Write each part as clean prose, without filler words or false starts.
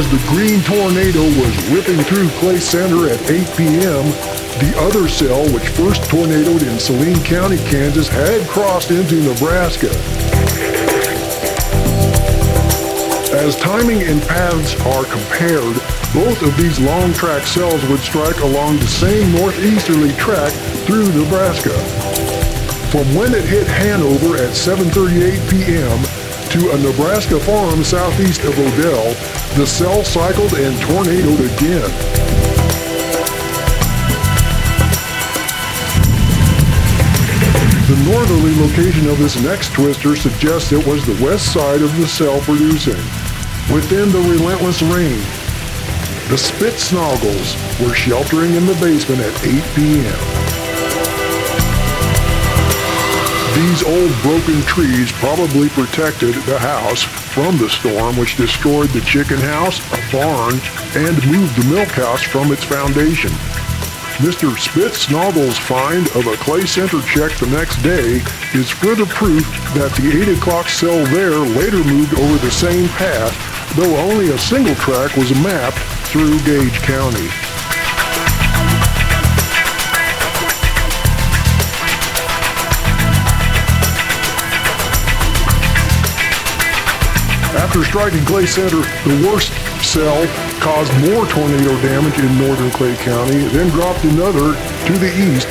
the green tornado was whipping through Clay Center at 8 p.m., the other cell, which first tornadoed in Saline County, Kansas, had crossed into Nebraska. As timing and paths are compared, both of these long track cells would strike along the same northeasterly track through Nebraska. From when it hit Hanover at 7:38 p.m. to a Nebraska farm southeast of Odell, the cell cycled and tornadoed again. The northerly location of this next twister suggests it was the west side of the cell producing, within the relentless rain. The Spitznaugles were sheltering in the basement at 8 p.m. These old broken trees probably protected the house from the storm, which destroyed the chicken house, a barn, and moved the milk house from its foundation. Mr. Spitznaugles' find of a Clay Center check the next day is further proof that the 8 o'clock cell there later moved over the same path, though only a single track was mapped through Gage County. After striking Clay Center, the worst cell caused more tornado damage in northern Clay County, then dropped another to the east.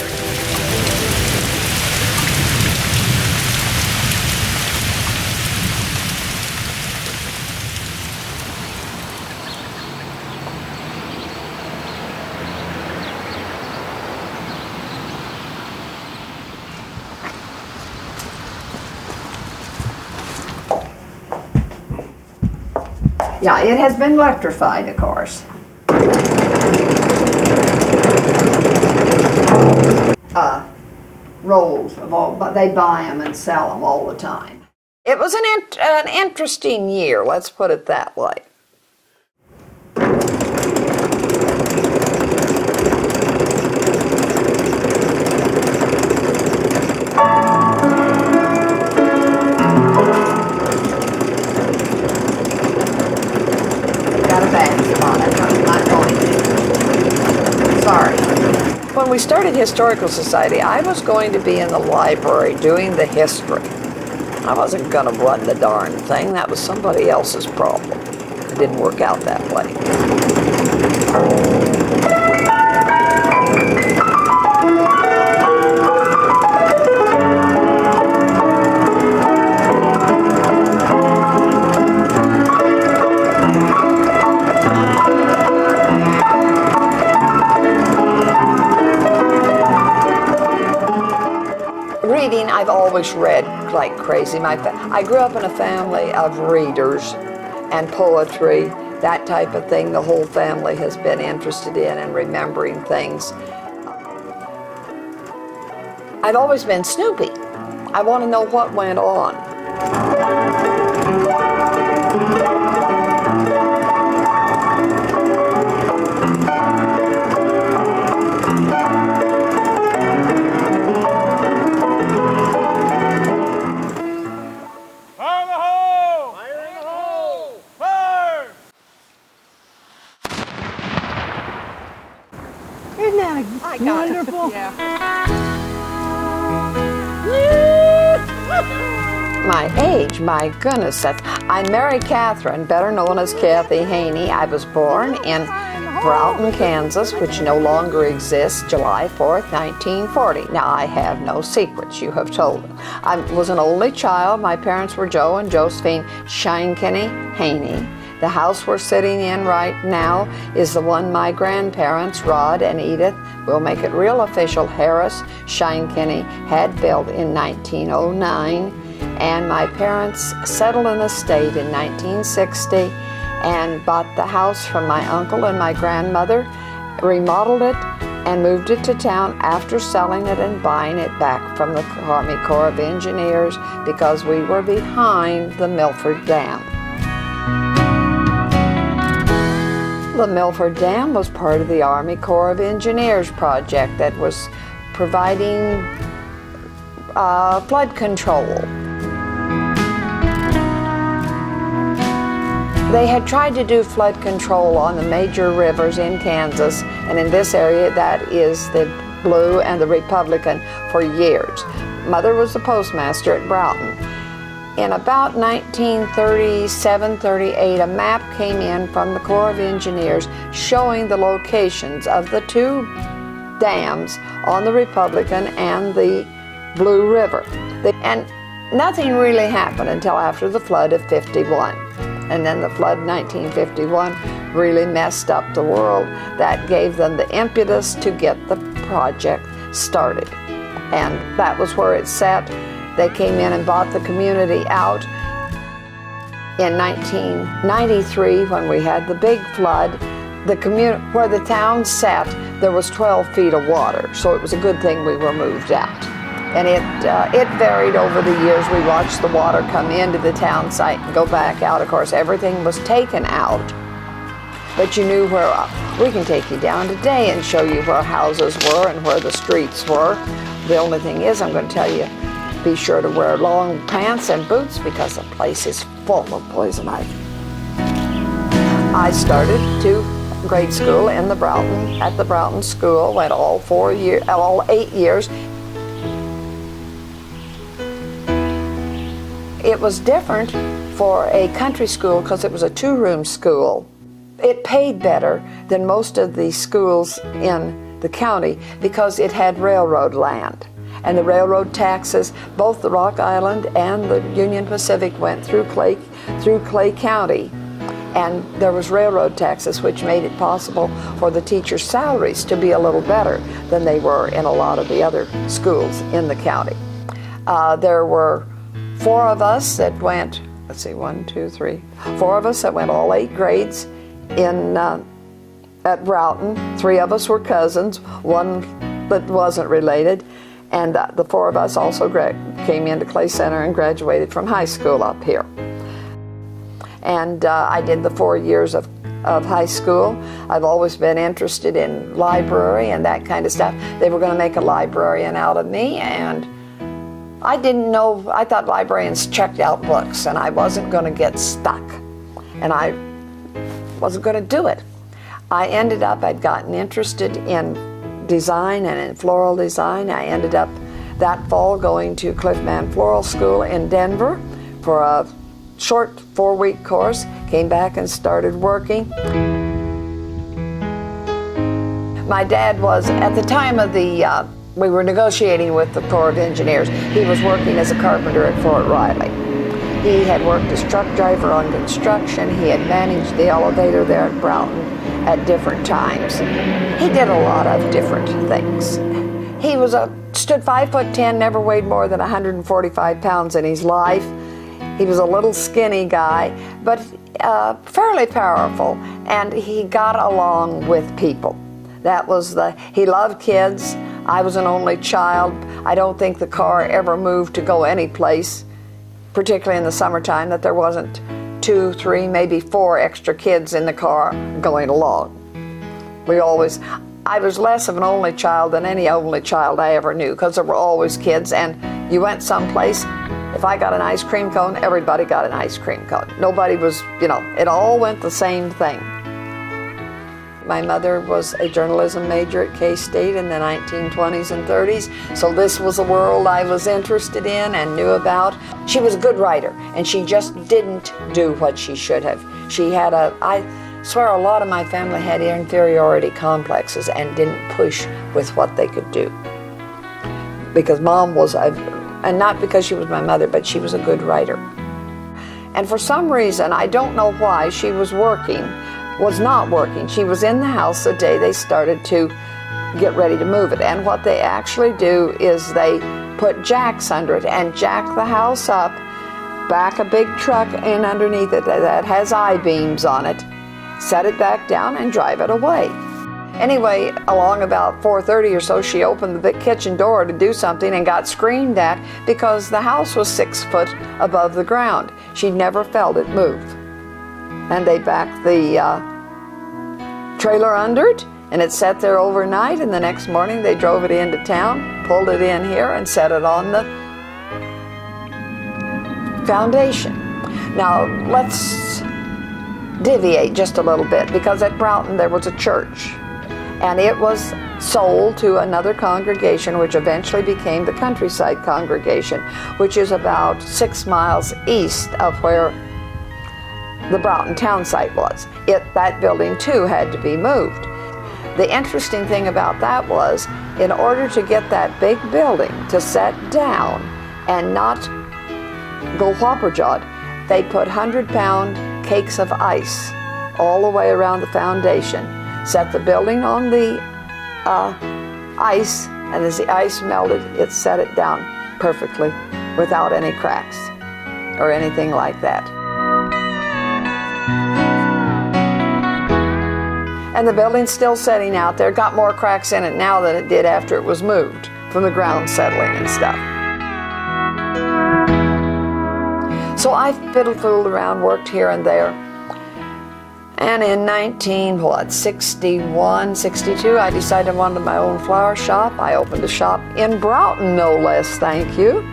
Yeah, it has been electrified, of course. Rolls of all, but they buy them and sell them all the time. It was an interesting year, let's put it that way. When we started Historical Society, I was going to be in the library doing the history. I wasn't going to run the darn thing. That was somebody else's problem. It didn't work out that way. I've always read like crazy. I grew up in a family of readers and poetry, that type of thing. The whole family has been interested in and remembering things. I've always been snoopy. I want to know what went on. Wonderful. Yeah. My age, my goodness, I'm Mary Catherine, better known as Cathy Haney. I was born in Broughton, Kansas, which no longer exists, July 4th, 1940. Now, I have no secrets, you have told them. I was an only child. My parents were Joe and Josephine Haney. The house we're sitting in right now is the one my grandparents, Rod and Edith, we'll make it real official, Harris Scheinkenny, had built in 1909. And my parents settled in the state in 1960 and bought the house from my uncle and my grandmother, remodeled it, and moved it to town after selling it and buying it back from the Army Corps of Engineers because we were behind the Milford Dam. The Milford Dam was part of the Army Corps of Engineers project that was providing flood control. They had tried to do flood control on the major rivers in Kansas, and in this area that is the Blue and the Republican, for years. Mother was the postmaster at Broughton. In about 1937-38, a map came in from the Corps of Engineers showing the locations of the two dams on the Republican and the Blue River. And nothing really happened until after the flood of '51. And then the flood in 1951 really messed up the world. That gave them the impetus to get the project started. And that was where it sat. They came in and bought the community out. In 1993, when we had the big flood, where the town sat, there was 12 feet of water. So it was a good thing we were moved out. And it varied over the years. We watched the water come into the town site and go back out. Of course, everything was taken out, but you knew where. We can take you down today and show you where houses were and where the streets were. The only thing is, I'm going to tell you, be sure to wear long pants and boots because the place is full of poison ivy. I started to grade school in at the Broughton School, went all 8 years. It was different for a country school because it was a 2-room school. It paid better than most of the schools in the county because it had railroad land. And the railroad taxes, both the Rock Island and the Union Pacific went through Clay County. And there was railroad taxes, which made it possible for the teachers' salaries to be a little better than they were in a lot of the other schools in the county. There were 4 of us that went, let's see, 1, 2, 3, 4 of us that went all 8 grades at Broughton. 3 of us were cousins, 1 that wasn't related, and the 4 of us also came into Clay Center and graduated from high school up here. And I did the 4 years of high school. I've always been interested in library and that kind of stuff. They were going to make a librarian out of me, and I didn't know. I thought librarians checked out books, and I wasn't going to get stuck, and I wasn't going to do it. I'd gotten interested in design and in floral design. I ended up that fall going to Cliffman Floral School in Denver for a short 4-week course, came back and started working. My dad was, at the time of we were negotiating with the Corps of Engineers, he was working as a carpenter at Fort Riley. He had worked as truck driver on construction. He had managed the elevator there at Broughton at different times. He did a lot of different things. He stood 5'10", never weighed more than 145 pounds in his life. He was a little skinny guy, but fairly powerful, and he got along with people. He loved kids. I was an only child. I don't think the car ever moved to go any place, particularly in the summertime, that there wasn't 2, 3, maybe 4 extra kids in the car going along. I was less of an only child than any only child I ever knew, because there were always kids, and you went someplace, if I got an ice cream cone, everybody got an ice cream cone. Nobody was, it all went the same thing. My mother was a journalism major at K-State in the 1920s and 30s, so this was a world I was interested in and knew about. She was a good writer, and she just didn't do what she should have. I swear a lot of my family had inferiority complexes and didn't push with what they could do. Because Mom was, and not because she was my mother, but she was a good writer. And for some reason, I don't know why, she was not working. She was in the house the day they started to get ready to move it. And what they actually do is they put jacks under it and jack the house up, back a big truck in underneath it that has I-beams on it, set it back down and drive it away. Anyway, along about 4:30 or so, she opened the kitchen door to do something and got screamed at because the house was 6 foot above the ground. She'd never felt it move. And they backed the trailer under it, and it sat there overnight, and the next morning they drove it into town, pulled it in here, and set it on the foundation. Now, let's deviate just a little bit, because at Broughton there was a church, and it was sold to another congregation, which eventually became the Countryside Congregation, which is about 6 miles east of where the Broughton town site was. That building too had to be moved. The interesting thing about that was, in order to get that big building to set down and not go whopper-jawed, they put 100-pound cakes of ice all the way around the foundation, set the building on the ice, and as the ice melted, it set it down perfectly without any cracks or anything like that. And the building's still sitting out there. Got more cracks in it now than it did after it was moved from the ground settling and stuff. So I fiddled around, worked here and there. And in 1961, 62, I decided I wanted my own flower shop. I opened a shop in Broughton, no less, thank you.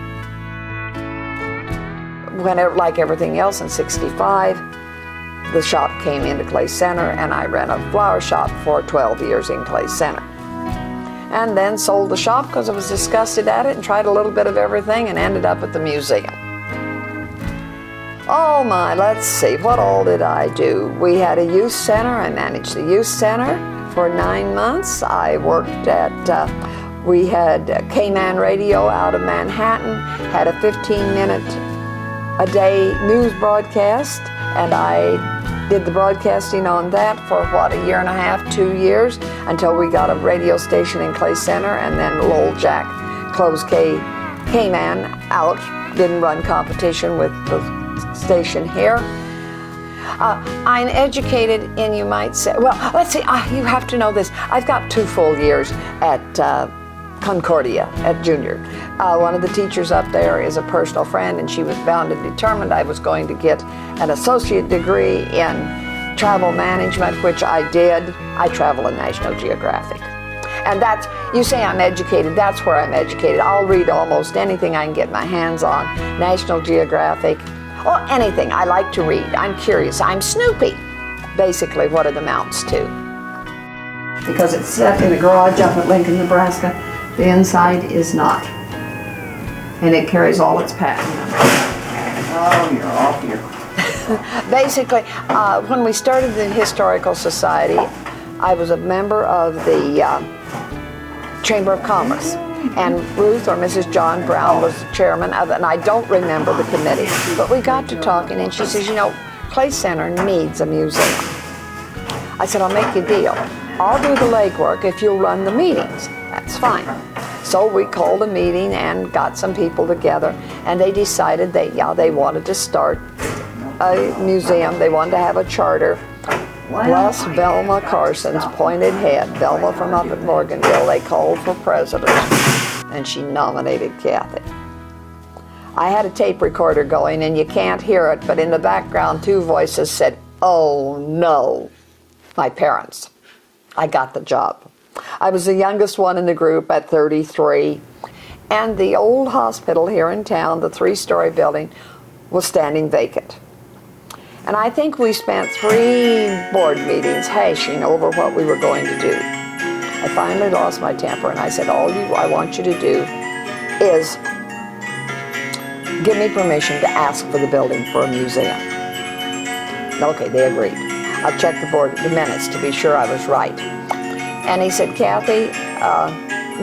Like everything else in 65, the shop came into Clay Center, and I ran a flower shop for 12 years in Clay Center. And then sold the shop because I was disgusted at it and tried a little bit of everything and ended up at the museum. Oh my, let's see, what all did I do? We had a youth center. I managed the youth center for 9 months. I worked at, we had K-Man Radio out of Manhattan, had a 15-minute-a-day news broadcast, and I did the broadcasting on that for, what, a year and a half, 2 years, until we got a radio station in Clay Center, and then Lowell Jack closed K-Man out, didn't run competition with the station here. I'm educated in, you might say, well, let's see, you have to know this. I've got 2 full years at Concordia at Junior. One of the teachers up there is a personal friend, and she was bound and determined I was going to get an associate degree in travel management, which I did. I travel in National Geographic. And that's, you say I'm educated, that's where I'm educated. I'll read almost anything I can get my hands on. National Geographic, or anything. I like to read. I'm curious. I'm Snoopy, basically what it amounts to. Because it's set in a garage up at Lincoln, Nebraska, the inside is not. And it carries all its patent numbers. Oh, you're off here. Basically, when we started the Historical Society, I was a member of the Chamber of Commerce. And Ruth, or Mrs. John Brown, was the chairman of it, and I don't remember the committee. But we got to talking, and she says, you know, Clay Center needs a museum. I said, I'll make you a deal. I'll do the legwork if you'll run the meetings. That's fine. So we called a meeting and got some people together, and they decided they wanted to start a museum. They wanted to have a charter. Bless Velma Carson's pointed head, Velma from up at Morganville, they called for president, and she nominated Cathy. I had a tape recorder going, and you can't hear it, but in the background 2 voices said, "Oh no." My parents. I got the job. I was the youngest one in the group at 33, and the old hospital here in town, the 3-story building, was standing vacant. And I think we spent 3 board meetings hashing over what we were going to do. I finally lost my temper, and I said, all I want you to do is give me permission to ask for the building for a museum. Okay, they agreed. I'll check the minutes to be sure I was right. And he said, Cathy,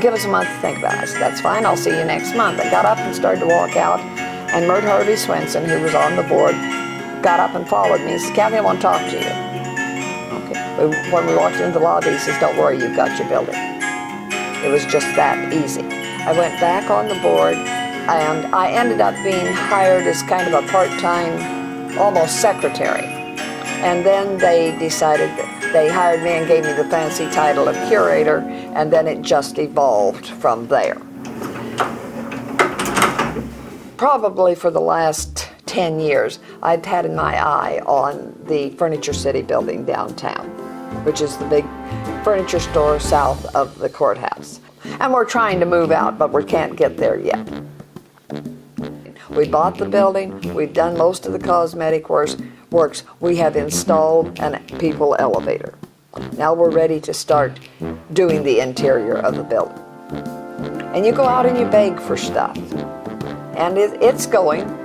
give us a month to think about it. I said, that's fine, I'll see you next month. I got up and started to walk out, and Mert Harvey Swenson, who was on the board, got up and followed me. He said, Cathy, I want to talk to you. Okay. When we walked into the lobby, he says, don't worry, you've got your building. It was just that easy. I went back on the board, and I ended up being hired as kind of a part-time, almost secretary. And then they decided that they hired me and gave me the fancy title of curator, and then it just evolved from there. Probably for the last 10 years, I've had my eye on the Furniture City building downtown, which is the big furniture store south of the courthouse. And we're trying to move out, but we can't get there yet. We bought the building, we've done most of the cosmetic works. We have installed an people elevator. Now we're ready to start doing the interior of the building. And you go out and you beg for stuff. And it's going.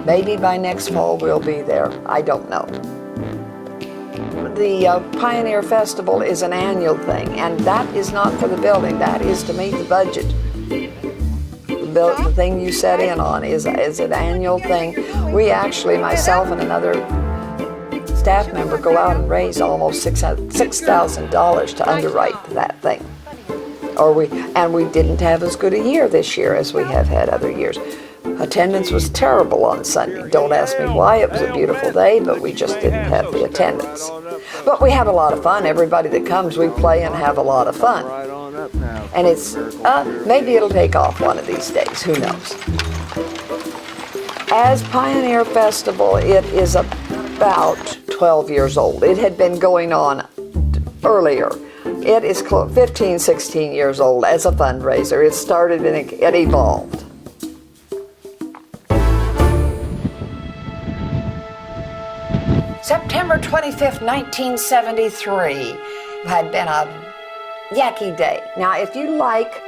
Maybe by next fall we'll be there. I don't know. The Pioneer Festival is an annual thing, and that is not for the building. That is to meet the budget. The thing you set in on is an annual thing. We actually, myself and another staff member, go out and raise almost $6,000 to underwrite that thing. And we didn't have as good a year this year as we have had other years. Attendance was terrible on Sunday. Don't ask me why. It was a beautiful day, but we just didn't have the attendance. But we have a lot of fun. Everybody that comes, we play and have a lot of fun. And it's, maybe it'll take off one of these days. Who knows? As Pioneer Festival, it is about 12 years old. It had been going on earlier. It is 15, 16 years old as a fundraiser. It started and it evolved. September 25th, 1973 had been a yucky day. Now, if you like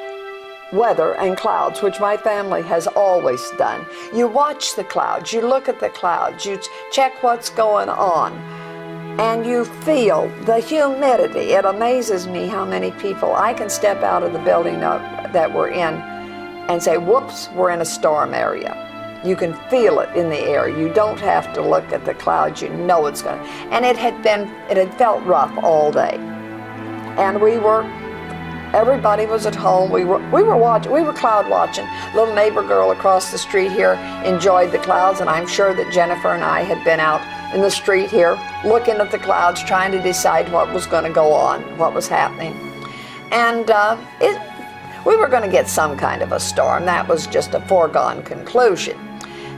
weather and clouds, which my family has always done, you watch the clouds, you look at the clouds, you check what's going on, and you feel the humidity. It amazes me how many people, I can step out of the building that we're in and say, whoops, we're in a storm area. You can feel it in the air. You don't have to look at the clouds. You know it's going to. And it had felt rough all day. And everybody was at home. We were cloud watching. Little neighbor girl across the street here enjoyed the clouds, and I'm sure that Jennifer and I had been out in the street here looking at the clouds, trying to decide what was going to go on, what was happening. And we were going to get some kind of a storm. That was just a foregone conclusion.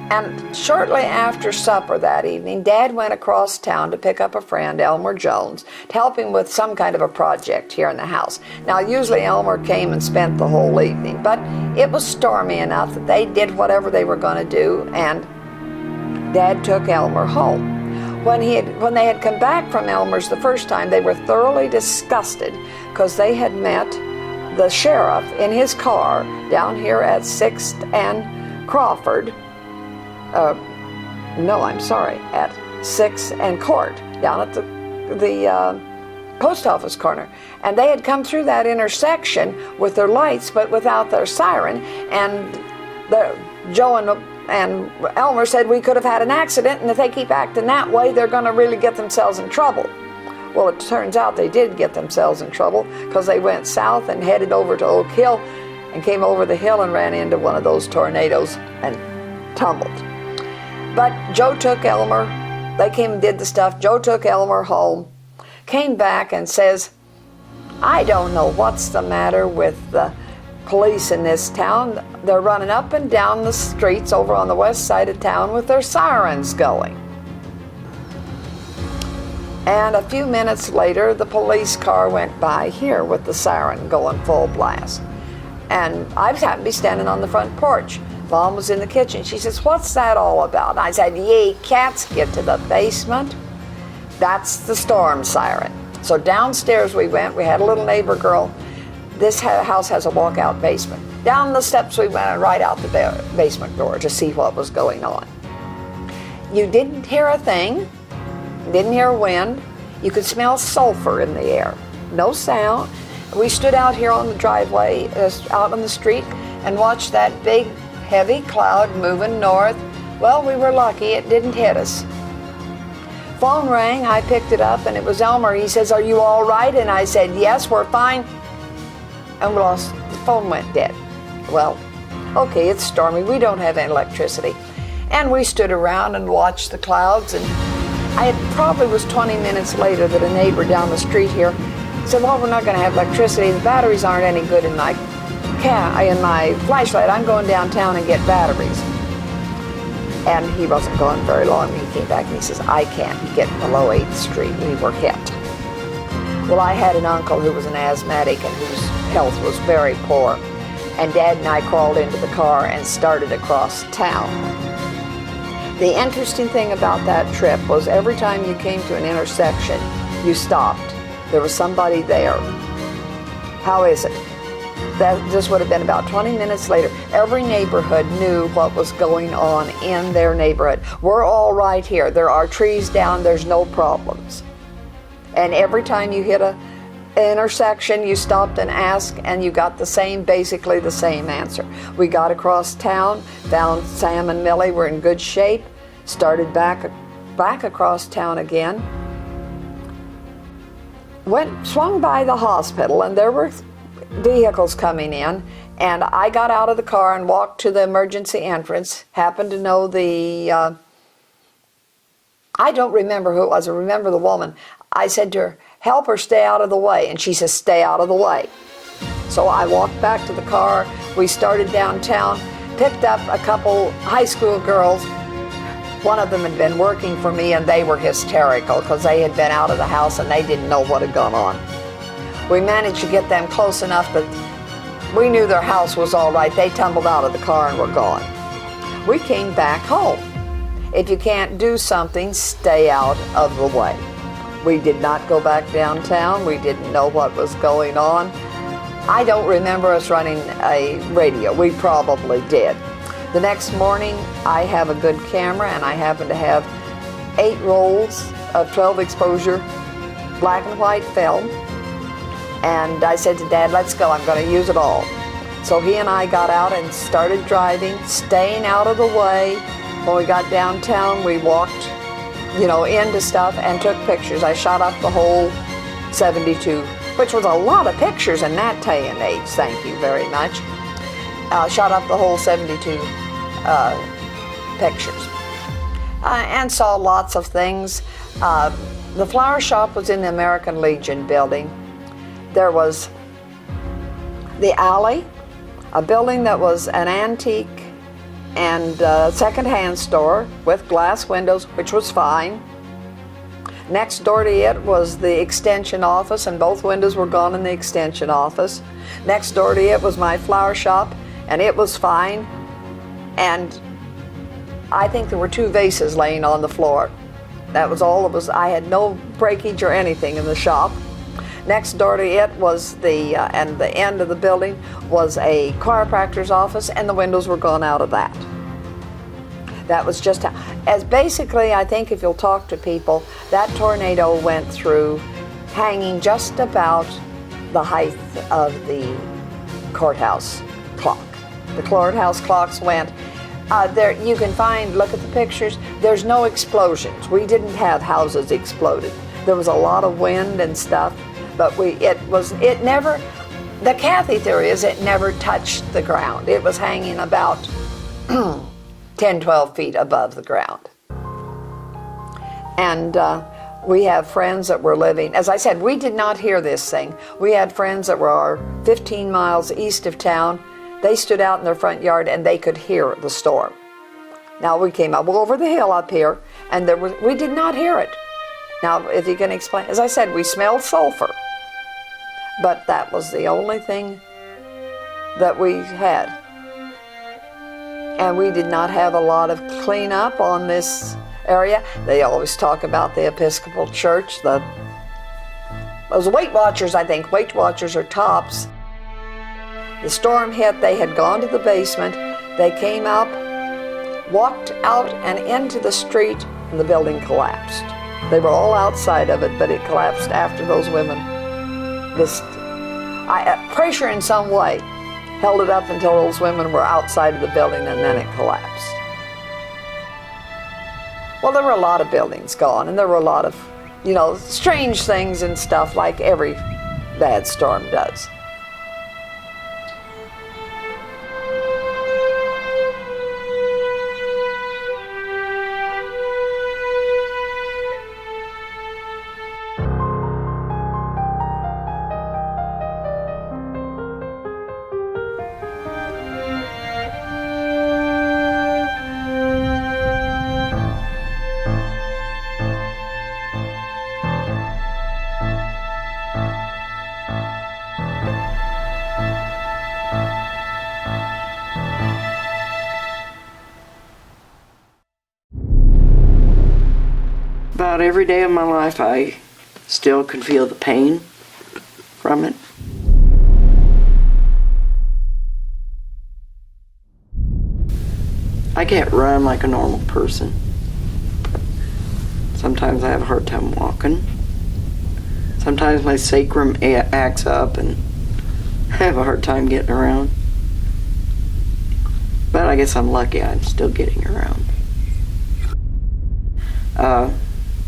And shortly after supper that evening, Dad went across town to pick up a friend, Elmer Jones, to help him with some kind of a project here in the house. Now, usually Elmer came and spent the whole evening, but it was stormy enough that they did whatever they were going to do, and Dad took Elmer home. When they had come back from Elmer's the first time, they were thoroughly disgusted because they had met the sheriff in his car down here at 6th and Crawford. At 6th and Court, down at the post office corner. And they had come through that intersection with their lights, but without their siren. And Joe and Elmer said we could have had an accident, and if they keep acting that way, they're going to really get themselves in trouble. Well, it turns out they did get themselves in trouble because they went south and headed over to Oak Hill and came over the hill and ran into one of those tornadoes and tumbled. But Joe took Elmer, they came and did the stuff. Joe took Elmer home, came back and says, I don't know what's the matter with the police in this town. They're running up and down the streets over on the west side of town with their sirens going. And a few minutes later, the police car went by here with the siren going full blast. And I happened to be standing on the front porch. Mom was in the kitchen. She says, what's that all about? And I said, ye cats, get to the basement. That's the storm siren. So downstairs we went. We had a little neighbor girl. This house has a walkout basement. Down the steps we went and right out the basement door to see what was going on. You didn't hear a thing. Didn't hear wind. You could smell sulfur in the air. No sound. We stood out here on the driveway, out on the street, and watched that big, heavy cloud moving north. Well, we were lucky it didn't hit us. Phone rang, I picked it up, and it was Elmer. He says, are you all right? And I said, yes, we're fine. And the phone went dead. Well, okay, it's stormy. We don't have any electricity. And we stood around and watched the clouds, and it probably was 20 minutes later that a neighbor down the street here said, well, we're not going to have electricity. The batteries aren't any good in my flashlight. I'm going downtown and get batteries. And he wasn't gone very long. He came back and he says, I can't get below 8th Street. We were hit. Well, I had an uncle who was an asthmatic and whose health was very poor. And Dad and I crawled into the car and started across town. The interesting thing about that trip was every time you came to an intersection, you stopped. There was somebody there. How is it? This would have been about 20 minutes later. Every neighborhood knew what was going on in their neighborhood. We're all right here. There are trees down. There's no problems. And every time you hit an intersection, you stopped and asked, and you got basically the same answer. We got across town, found Sam and Millie were in good shape, started back across town again, swung by the hospital, and there were vehicles coming in, and I got out of the car and walked to the emergency entrance. Happened to know I don't remember who it was. I remember the woman. I said to her, "Help her stay out of the way," and she says, "Stay out of the way." So I walked back to the car. We started downtown, picked up a couple high school girls. One of them had been working for me, and they were hysterical because they had been out of the house and they didn't know what had gone on. We managed to get them close enough that we knew their house was all right. They tumbled out of the car and were gone. We came back home. If you can't do something, stay out of the way. We did not go back downtown. We didn't know what was going on. I don't remember us running a radio. We probably did. The next morning, I have a good camera, and I happen to have 8 rolls of 12 exposure black and white film. And I said to Dad, "Let's go, I'm going to use it all." So he and I got out and started driving, staying out of the way. When we got downtown, we walked, into stuff and took pictures. I shot up the whole 72, which was a lot of pictures in that day and age, thank you very much. Shot up the whole 72 pictures. And saw lots of things. The flower shop was in the American Legion building. There was the alley, a building that was an antique and second-hand store with glass windows, which was fine. Next door to it was the extension office, and both windows were gone in the extension office. Next door to it was my flower shop, and it was fine. And I think there were 2 vases laying on the floor. That was all it was. I had no breakage or anything in the shop. Next door to it was and the end of the building was a chiropractor's office, and the windows were gone out of that. That was just as basically, I think if you'll talk to people, that tornado went through hanging just about the height of the courthouse clock. The courthouse clocks went. There you can find, look at the pictures, there's no explosions. We didn't have houses exploded. There was a lot of wind and stuff. But it never, the Cathy theory is it never touched the ground. It was hanging about 10, 12 feet above the ground. And we have friends that were living, as I said, we did not hear this thing. We had friends that were 15 miles east of town. They stood out in their front yard and they could hear the storm. Now we came up over the hill up here, and we did not hear it. Now, if you can explain, as I said, we smelled sulfur. But that was the only thing that we had. And we did not have a lot of cleanup on this area. They always talk about the Episcopal Church. Those Weight Watchers, I think, Weight Watchers are tops. The storm hit, they had gone to the basement. They came up, walked out and into the street, and the building collapsed. They were all outside of it, but it collapsed after those women. Pressure in some way held it up until those women were outside of the building, and then it collapsed. Well, there were a lot of buildings gone, and there were a lot of, strange things and stuff like every bad storm does. About every day of my life, I still can feel the pain from it. I can't run like a normal person. Sometimes I have a hard time walking. Sometimes my sacrum acts up and I have a hard time getting around. But I guess I'm lucky I'm still getting around.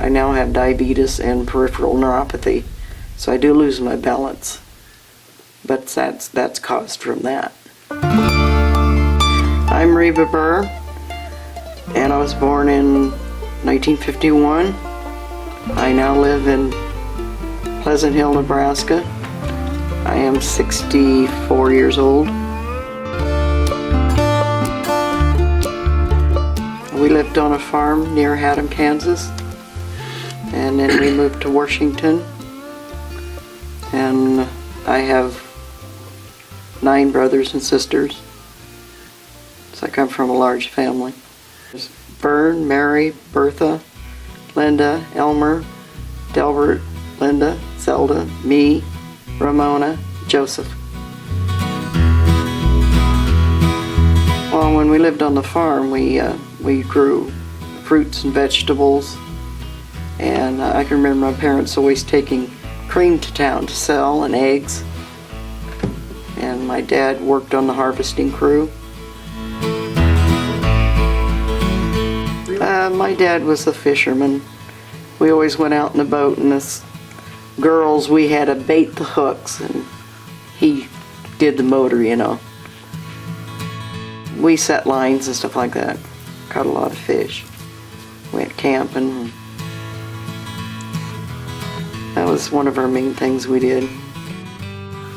I now have diabetes and peripheral neuropathy, so I do lose my balance. But that's caused from that. I'm Reba Buhr, and I was born in 1951. I now live in Pleasant Hill, Nebraska. I am 64 years old. We lived on a farm near Haddam, Kansas, and then we moved to Washington. And I have 9 brothers and sisters, so I come from a large family. There's Vern, Mary, Bertha, Linda, Elmer, Delbert, Linda, Zelda, me, Ramona, Joseph. Well, when we lived on the farm, we grew fruits and vegetables, and I can remember my parents always taking cream to town to sell and eggs, and my dad worked on the harvesting crew. My dad was a fisherman. We always went out in a boat, and us girls, we had to bait the hooks, and he did the motor, you know. We set lines and stuff like that. Caught a lot of fish. Went camping. That was one of our main things we did.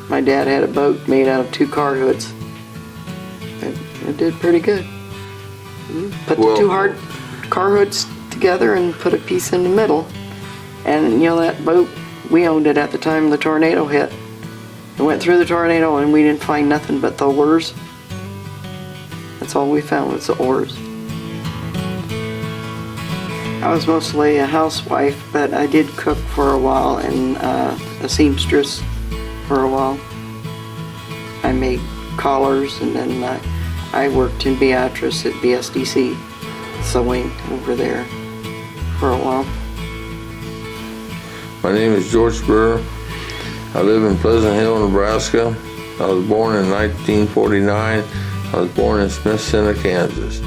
My dad had a boat made out of 2 car hoods. It did pretty good. Put the 2 hard car hoods together and put a piece in the middle. And you know, that boat, we owned it at the time the tornado hit. It went through the tornado and we didn't find nothing but the oars. That's all we found was the oars. I was mostly a housewife, but I did cook for a while and a seamstress for a while. I made collars, and then I worked in Beatrice at BSDC, sewing over there for a while. My name is George Buhr. I live in Pleasant Hill, Nebraska. I was born in 1949. I was born in Smith Center, Kansas.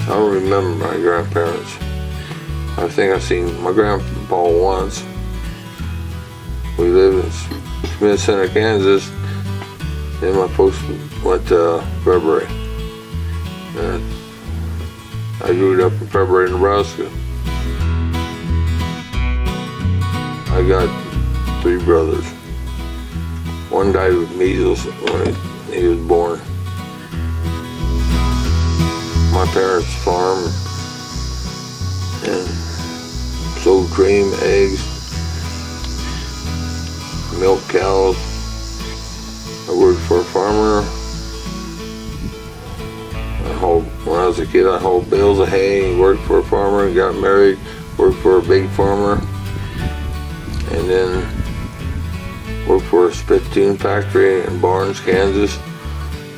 I don't remember my grandparents. I think I seen my grandpa once. We lived in Smith Center, Kansas. Then my folks went to February. I grew up in February, Nebraska. I got 3 brothers. One died with measles when he was born. My parents farmed and sold cream, eggs, milk cows. I worked for a farmer. When I was a kid, I hauled bales of hay, worked for a farmer, got married, worked for a big farmer, and then worked for a spittoon factory in Barnes, Kansas,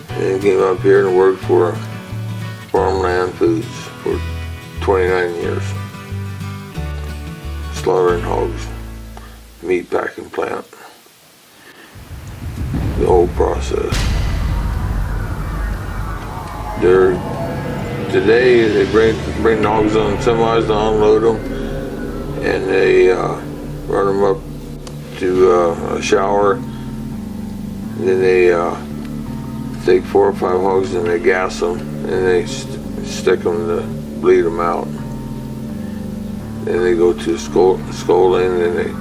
and then came up here and worked for Farmland Foods for 29 years. Slaughtering hogs, meat packing plant, the whole process. Today they bring hogs on semis to unload them, and they run them up to a shower, and then they take 4 or 5 hogs and they gas them, and they stick them to bleed them out. Then they go to scolding, and they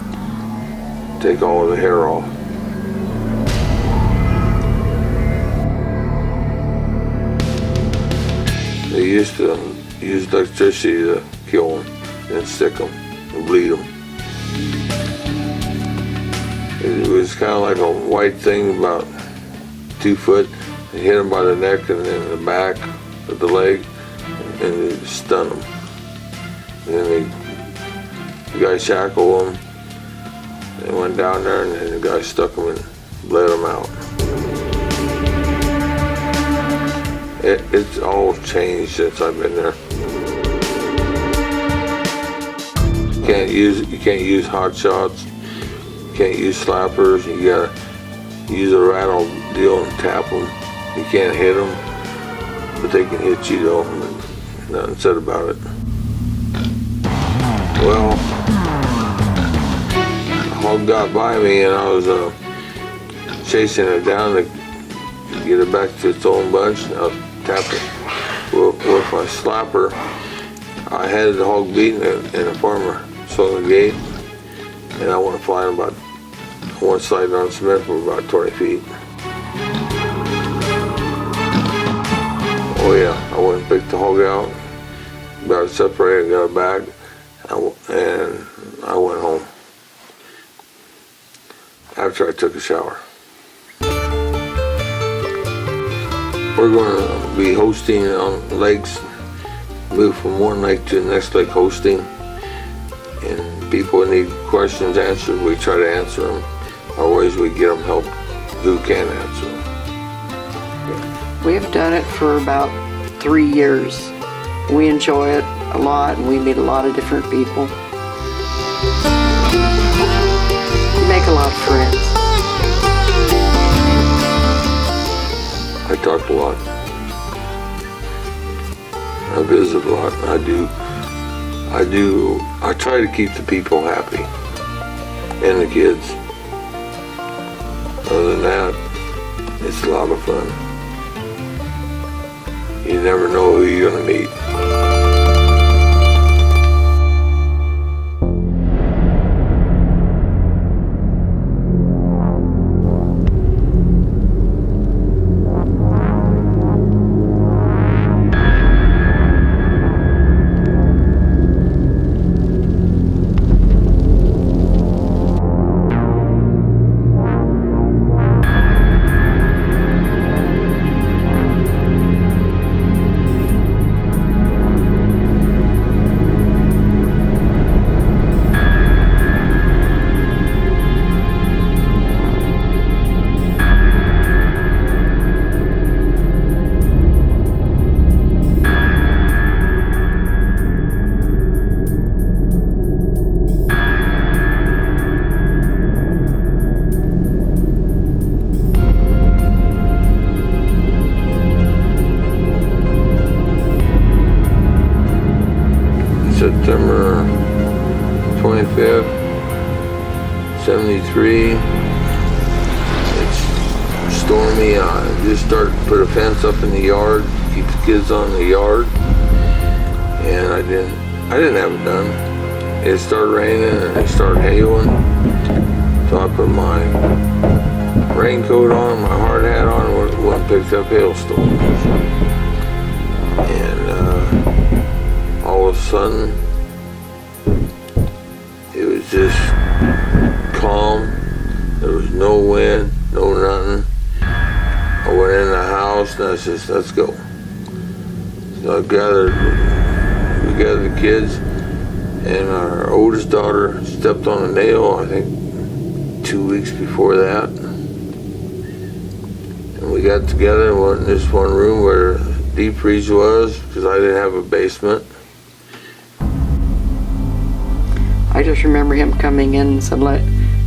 take all of the hair off. They used to use electricity to kill them and stick them and bleed them. It was kind of like a white thing about 2 foot, They hit him by the neck and then the back of the leg, and they stunned him. And then the guy shackled him. They went down there, and then the guy stuck him and bled him out. It's all changed since I've been there. You can't use hot shots. You can't use slappers. You gotta use a rattle deal and tap them. You can't hit them, but they can hit you though. Nothing said about it. Well, the hog got by me, and I was chasing it down to get it back to its own bunch, and I was tapping with my slapper. I had the hog beaten, and the farmer saw the gate, and I went flying about one side on cement for about 20 feet. Oh yeah, I went and picked the hog out, got it separated, got it back, and I went home after I took a shower. We're going to be hosting on lakes, move from one lake to the next lake hosting, and people need questions answered, we try to answer them. Otherwise we get them help who can answer them. We've done it for about 3 years. We enjoy it a lot, and we meet a lot of different people. We make a lot of friends. I talk a lot. I visit a lot. I try to keep the people happy and the kids. Other than that, it's a lot of fun. You never know who you're gonna meet. September 25th, 73. It's stormy. I just started to put a fence up in the yard, keep the kids on the yard, and I didn't have it done. It started raining and it started hailing, so I put my raincoat on, my hard hat on, and went and picked up hailstones. And all of a sudden, it was just calm. There was no wind, no nothing. I went in the house and I said, let's go. So we gathered the kids, and our oldest daughter stepped on a nail, I think 2 weeks before that. And we got together and went in this one room where the deep freeze was, because I didn't have a basement. I just remember him coming in and said,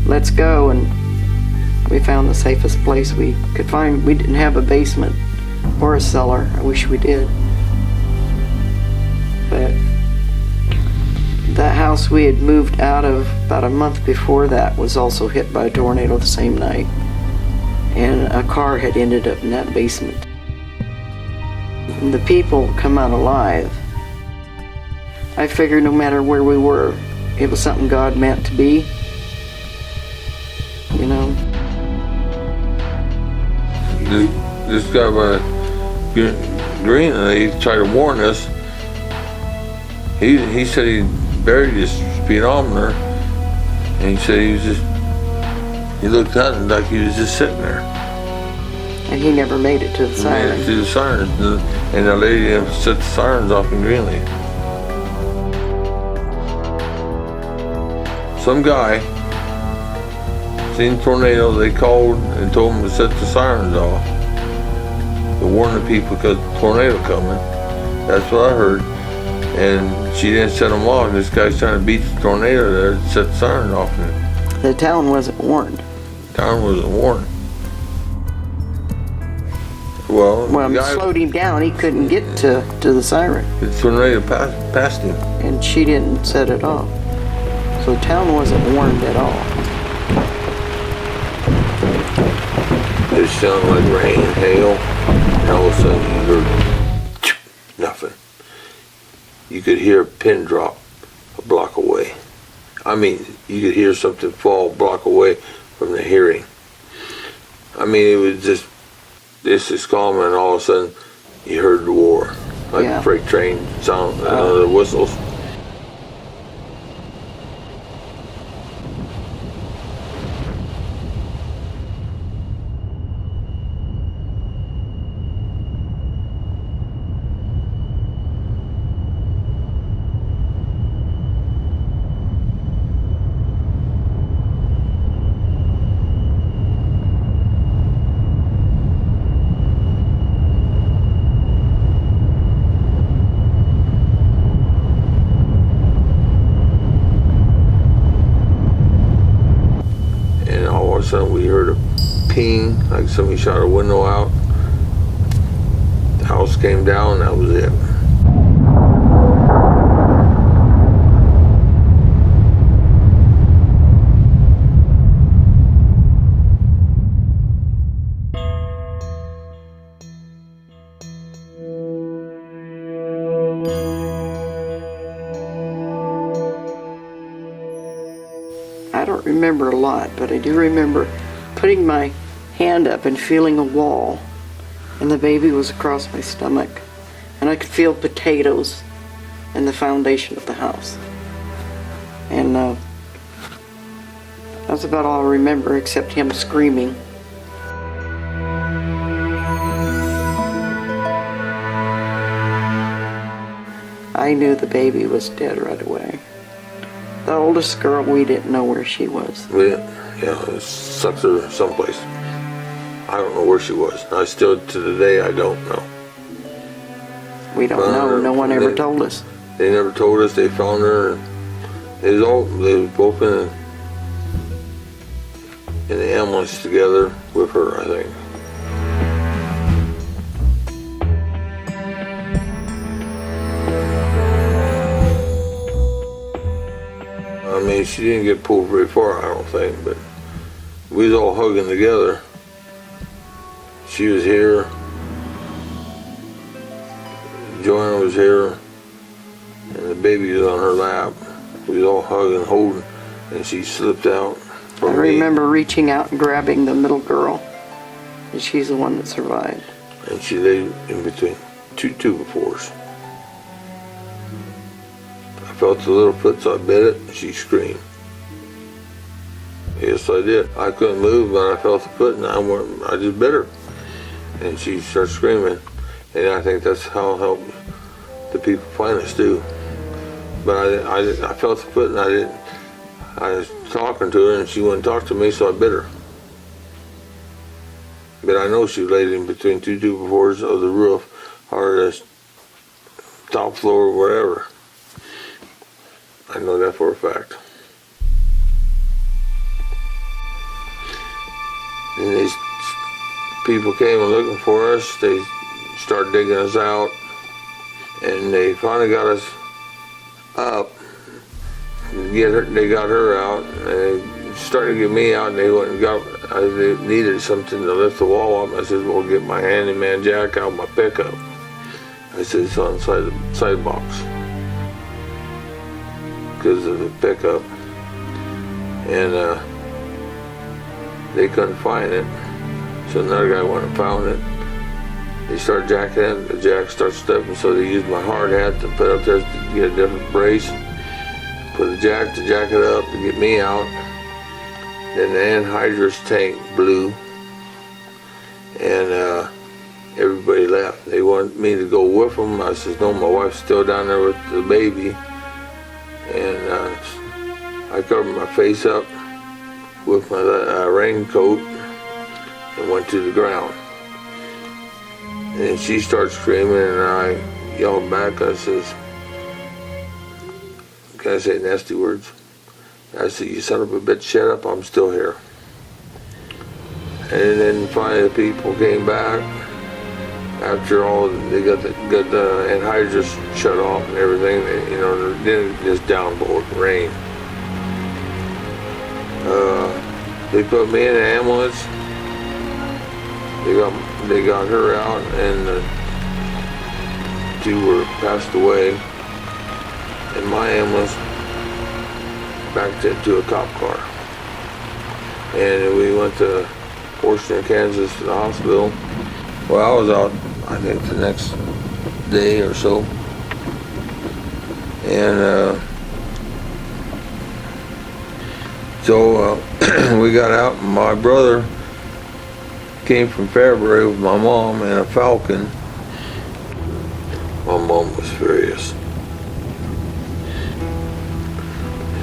let's go, and we found the safest place we could find. We didn't have a basement or a cellar. I wish we did. But that house we had moved out of about a month before that was also hit by a tornado the same night, and a car had ended up in that basement. And the people come out alive. I figured no matter where we were, it was something God meant to be, you know. This guy by Greenleaf, he tried to warn us. He said he buried his speedometer, and he said he looked out and like he was just sitting there. And he never made it to the Made it siren. to the sirens, and the lady set the sirens off in Greenleaf. Some guy seen a tornado. They called and told him to set the sirens off to warn the people because the tornado coming. That's what I heard. And she didn't set them off. This guy's trying to beat the tornado there to set the sirens off. And The town wasn't warned. the town wasn't warned. Well, Well, the it guy, slowed him down. He couldn't get to the siren. the tornado passed him. And she didn't set it off. So the town wasn't warned at all. It sounded like rain and hail, and all of a sudden you heard nothing. You could hear a pin drop a block away. I mean, you could hear something fall a block away from the hearing. I mean, it was just, this is calm, and all of a sudden you heard the roar, like Yeah. a freight train sound, the whistles. And all of a sudden we heard a ping, like somebody shot a window out. The house came down, that was it. I don't remember a lot, but I do remember putting my hand up and feeling a wall, and the baby was across my stomach, and I could feel potatoes in the foundation of the house. And that's about all I remember, except him screaming. I knew the baby was dead right away. The oldest girl, we didn't know where she was. It sucks her someplace. I don't know where she was. I still, to the day, I don't know. We don't know. No one ever told us. They never told us. They found her. They was both in the ambulance together with her, I think. I mean, she didn't get pulled very far, I don't think, but we was all hugging together. She was here. Joanna was here. And the baby was on her lap. We was all hugging, holding, and she slipped out from I me. remember reaching out and grabbing the middle girl, and she's the one that survived. And she lay in between two 2x4s. I felt the little foot, so I bit it, and she screamed. Yes, I did. I couldn't move, but I felt the foot, and I just bit her. And she started screaming. And I think that's how it helped the people find us, too. But I felt the foot, and I was talking to her, and she wouldn't talk to me, so I bit her. But I know she laid in between two 2x4s of the roof, or the top floor, or whatever. I know that for a fact. And these people came and looking for us. They started digging us out, and they finally got us up. They got her out, and they started to get me out, and they went and they needed something to lift the wall up. I said, well, get my handyman jack out of my pickup. I said, it's on the side box because of the pickup. And they couldn't find it. So another guy went and found it. They started jacking it, the jack started stepping, so they used my hard hat to put up there to get a different brace. Put the jack to jack it up to get me out. Then the anhydrous tank blew. and everybody left. They wanted me to go with them. I said, no, my wife's still down there with the baby. And I covered my face up with my raincoat and went to the ground. And she started screaming, and I yelled back. I says, can I say nasty words? I said, you son of a bitch, shut up, I'm still here. And then finally the people came back. After all, they got the anhydrous shut off and everything. Then it just downpour rain. They put me in an ambulance. They got her out, and the two were passed away. And my ambulance backed into a cop car. And we went to Washington, Kansas to the hospital. Well, I was out, I think, the next day or so. And so we got out, and my brother came from Fairbury with my mom and a Falcon. My mom was furious.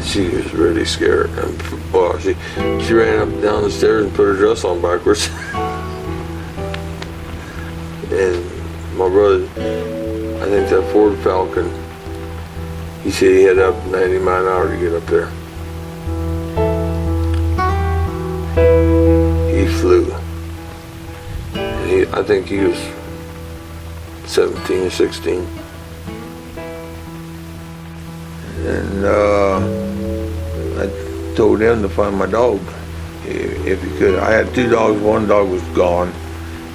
She was really scared. Well, she ran up and down the stairs and put her dress on backwards. And my brother, I think that Ford Falcon, he said he had up 90 miles an hour to get up there. He flew. And I think he was 17 or 16. And I told him to find my dog, if he could. I had 2 dogs, one dog was gone.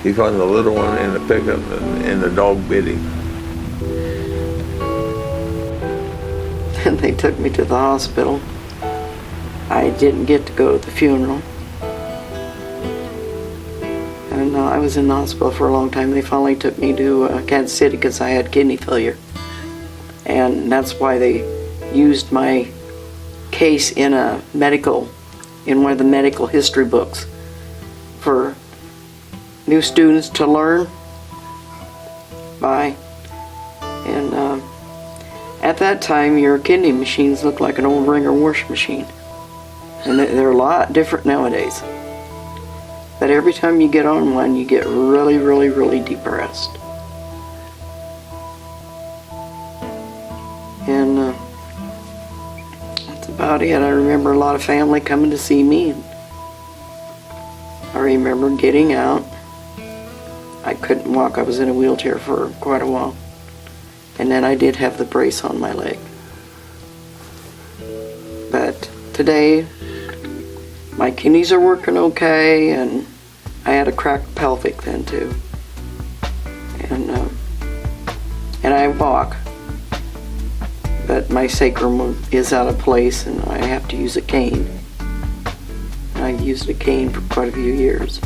He found the little one in the pickup, and the dog bit him. And they took me to the hospital. I didn't get to go to the funeral. And I was in the hospital for a long time. They finally took me to Kansas City because I had kidney failure. And that's why they used my case in one of the medical history books for new students to learn by. And at that time, your kidney machines looked like an old wringer wash machine. And they're a lot different nowadays. But every time you get on one, you get really, really, really depressed. And that's about it. I remember a lot of family coming to see me. And I remember getting out. I couldn't walk. I was in a wheelchair for quite a while. And then I did have the brace on my leg. But today, my kidneys are working okay, and I had a cracked pelvic then too. And I walk, but my sacrum is out of place, and I have to use a cane. And I've used a cane for quite a few years.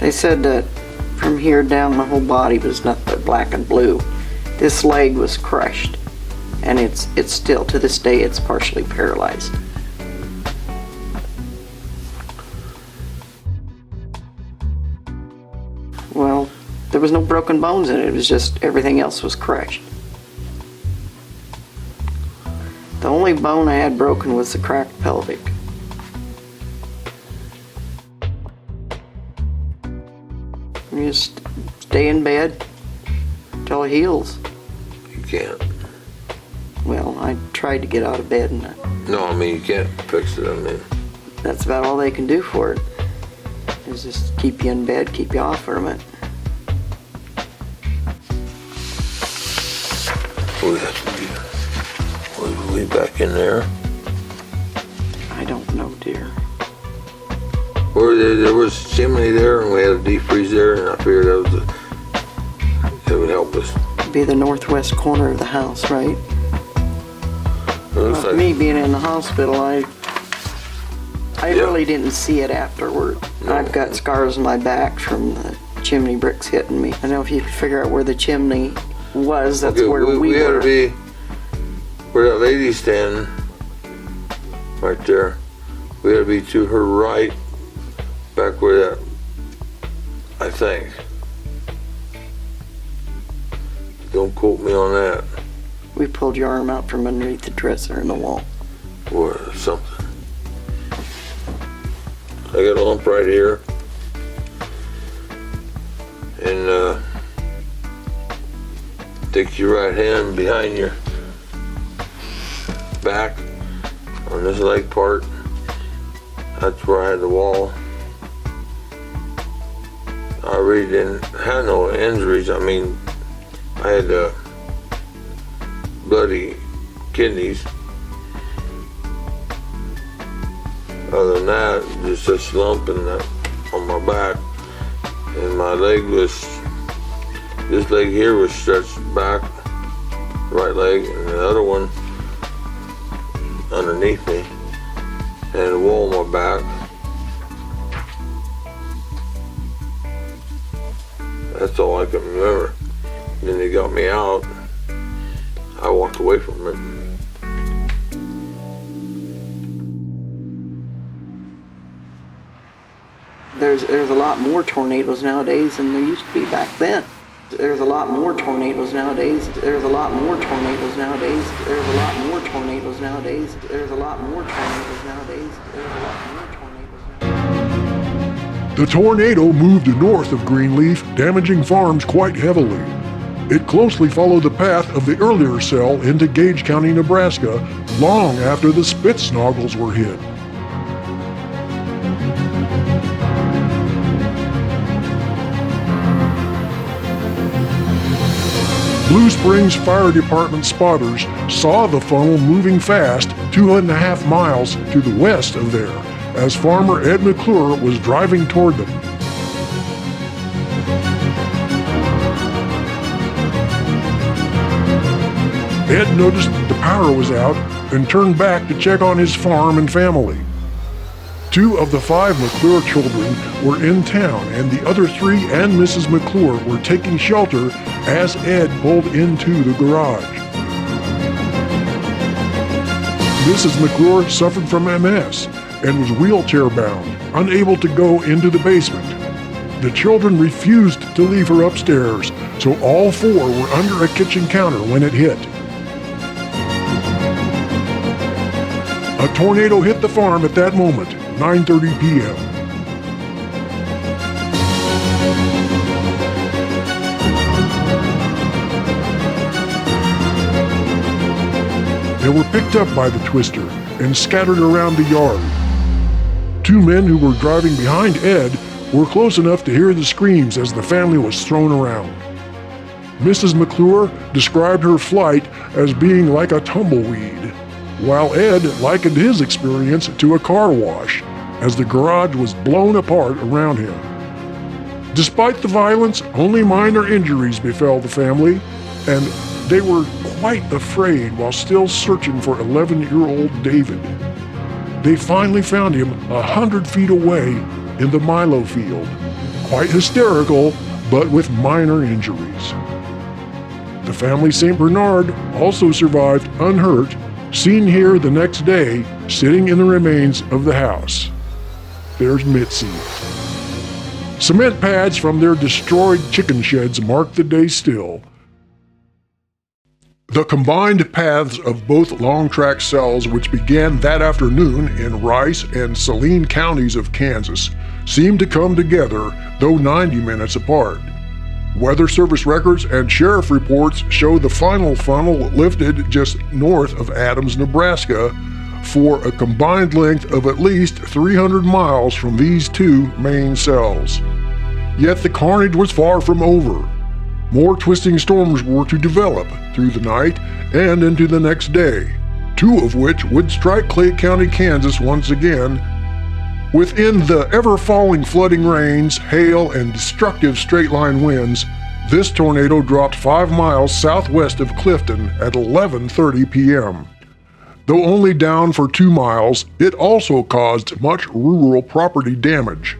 They said that from here down, my whole body was nothing but black and blue. This leg was crushed, and it's still, to this day, it's partially paralyzed. Well, there was no broken bones in it. It was just everything else was crushed. The only bone I had broken was the cracked pelvic. You just stay in bed till it heals. You can't. Well, I tried to get out of bed, and No, I mean, you can't fix it. I mean, that's about all they can do for it. Is just keep you in bed, keep you off from it. we have to be. Was we back in there? I don't know, dear. Or there was a chimney there, and we had a deep freeze there, and I figured that would help us. It'd be the northwest corner of the house, right? It looks like, Me being in the hospital, I really didn't see it afterward. No. I've got scars on my back from the chimney bricks hitting me. I know if you could figure out where the chimney was, that's okay, where we had were. to be where that lady's standing, right there. We had to be to her right back where that, I think. Don't quote me on that. We pulled your arm out from underneath the dresser in the wall. Or something. I got a lump right here. And take your right hand behind your back on this leg part. That's where I had the wall. I really didn't have no injuries. I mean, I had bloody kidneys. Other than that, just a slump on my back. And my leg was, this leg here was stretched back, right leg, and the other one underneath me. And a wall on my back. That's all I can remember. Then they got me out. I walked away from it. There's a lot more tornadoes nowadays than there used to be back then. There's a lot more tornadoes nowadays. There's a lot more tornadoes nowadays. There's a lot more tornadoes nowadays. There's a lot more tornadoes nowadays. There's a lot more tornadoes nowadays. The tornado moved north of Greenleaf, damaging farms quite heavily. It closely followed the path of the earlier cell into Gage County, Nebraska, long after the Spitznaugles were hit. Blue Springs Fire Department spotters saw the funnel moving fast 2.5 miles to the west of there as farmer Ed McClure was driving toward them. Ed noticed the power was out and turned back to check on his farm and family. 2 of the 5 McClure children were in town, and the other 3 and Mrs. McClure were taking shelter as Ed pulled into the garage. Mrs. McClure suffered from MS and was wheelchair-bound, unable to go into the basement. The children refused to leave her upstairs, so all 4 were under a kitchen counter when it hit. A tornado hit the farm at that moment, 9:30 p.m. They were picked up by the twister and scattered around the yard. 2 men who were driving behind Ed were close enough to hear the screams as the family was thrown around. Mrs. McClure described her flight as being like a tumbleweed, while Ed likened his experience to a car wash as the garage was blown apart around him. Despite the violence, only minor injuries befell the family, and they were quite afraid while still searching for 11-year-old David. They finally found him 100 feet away in the Milo field, quite hysterical, but with minor injuries. The family St. Bernard also survived unhurt, seen here the next day, sitting in the remains of the house. There's Mitzi. Cement pads from their destroyed chicken sheds mark the day still. The combined paths of both long-track cells, which began that afternoon in Rice and Saline counties of Kansas, seemed to come together, though 90 minutes apart. Weather Service records and sheriff reports show the final funnel lifted just north of Adams, Nebraska, for a combined length of at least 300 miles from these 2 main cells. Yet the carnage was far from over. More twisting storms were to develop through the night and into the next day, 2 of which would strike Clay County, Kansas once again. Within the ever-falling flooding rains, hail, and destructive straight-line winds, this tornado dropped 5 miles southwest of Clifton at 11:30 p.m. Though only down for 2 miles, it also caused much rural property damage.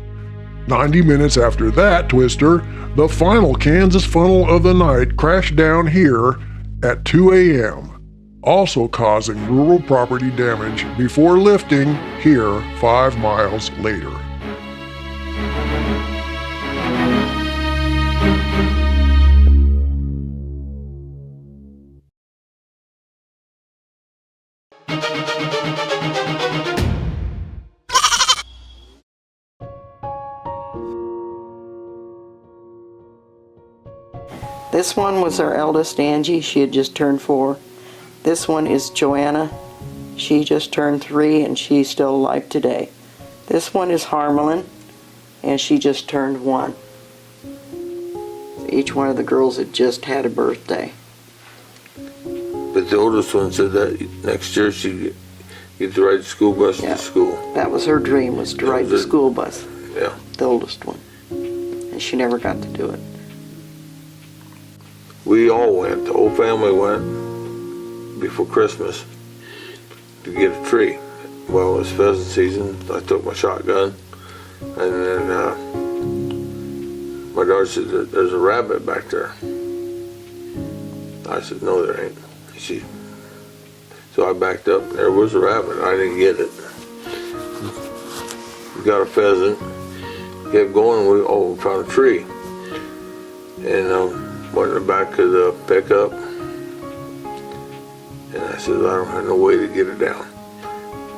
90 minutes after that twister, the final Kansas funnel of the night crashed down here at 2 a.m., also causing rural property damage before lifting here 5 miles later. This one was our eldest, Angie. She had just turned 4. This one is Joanna. She just turned 3 and she's still alive today. This one is Harmalyn, and she just turned 1. Each one of the girls had just had a birthday. But the oldest one said that next year she'd get to ride the school bus to school. That was her dream, was to ride the school bus. Yeah. The oldest one. And she never got to do it. We all went, the whole family went before Christmas to get a tree. Well, it was pheasant season. I took my shotgun, and then my daughter said, "There's a rabbit back there." I said, "No, there ain't." So I backed up, and there was a rabbit. I didn't get it. We got a pheasant, kept going, we found a tree. And went in the back of the pickup, and I said, "I don't have no way to get it down."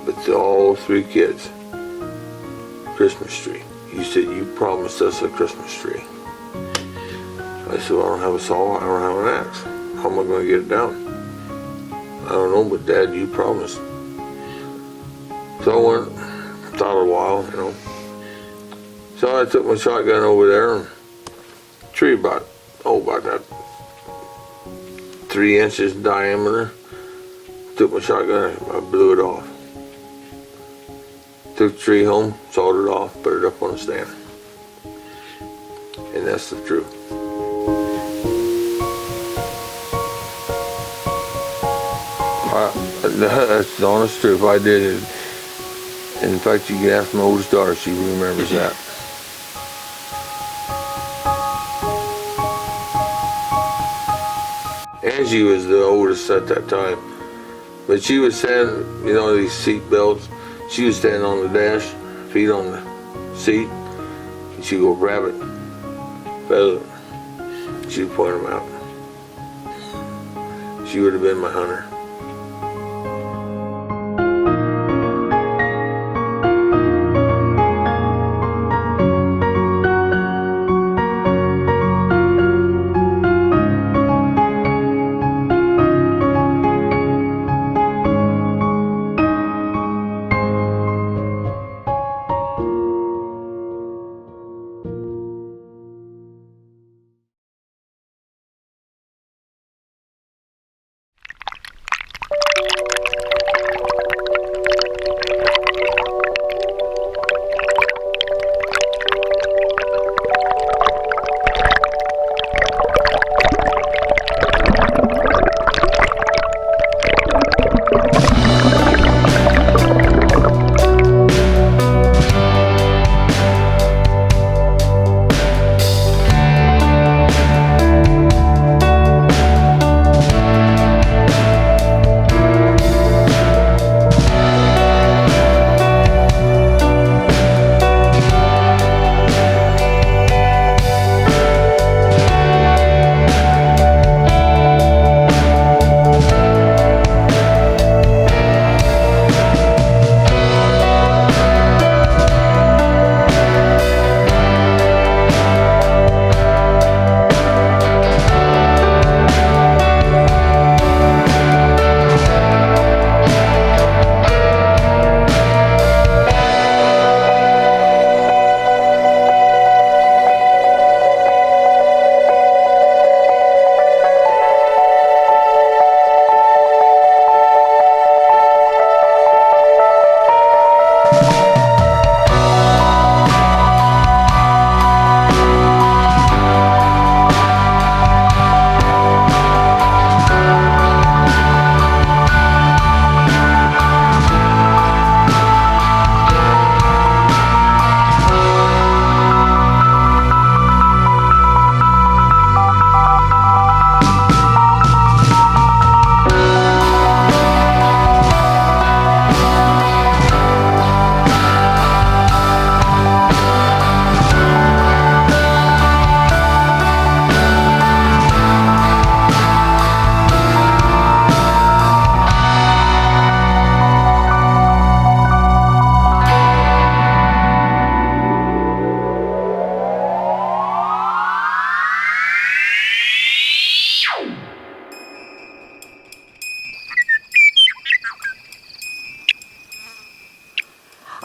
But all 3 kids, Christmas tree. You said you promised us a Christmas tree. I said, "Well, I don't have a saw, I don't have an axe. How am I going to get it down?" "I don't know, but Dad, you promised." So I went, thought a while, you know. So I took my shotgun over there, and tree about that 3 inches in diameter. Took my shotgun, I blew it off. Took the tree home, sawed it off, put it up on a stand. And that's the truth. That's the honest truth. I did it. In fact, you can ask my oldest daughter, she remembers that. Angie was the oldest at that time, but she was standing, you know, these seat belts. She was standing on the dash, feet on the seat, and she'd go, "Rabbit, pheasant." She'd point them out. She would have been my hunter.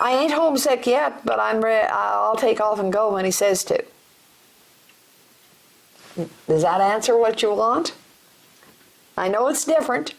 I ain't homesick yet, but I'll take off and go when he says to. Does that answer what you want? I know it's different.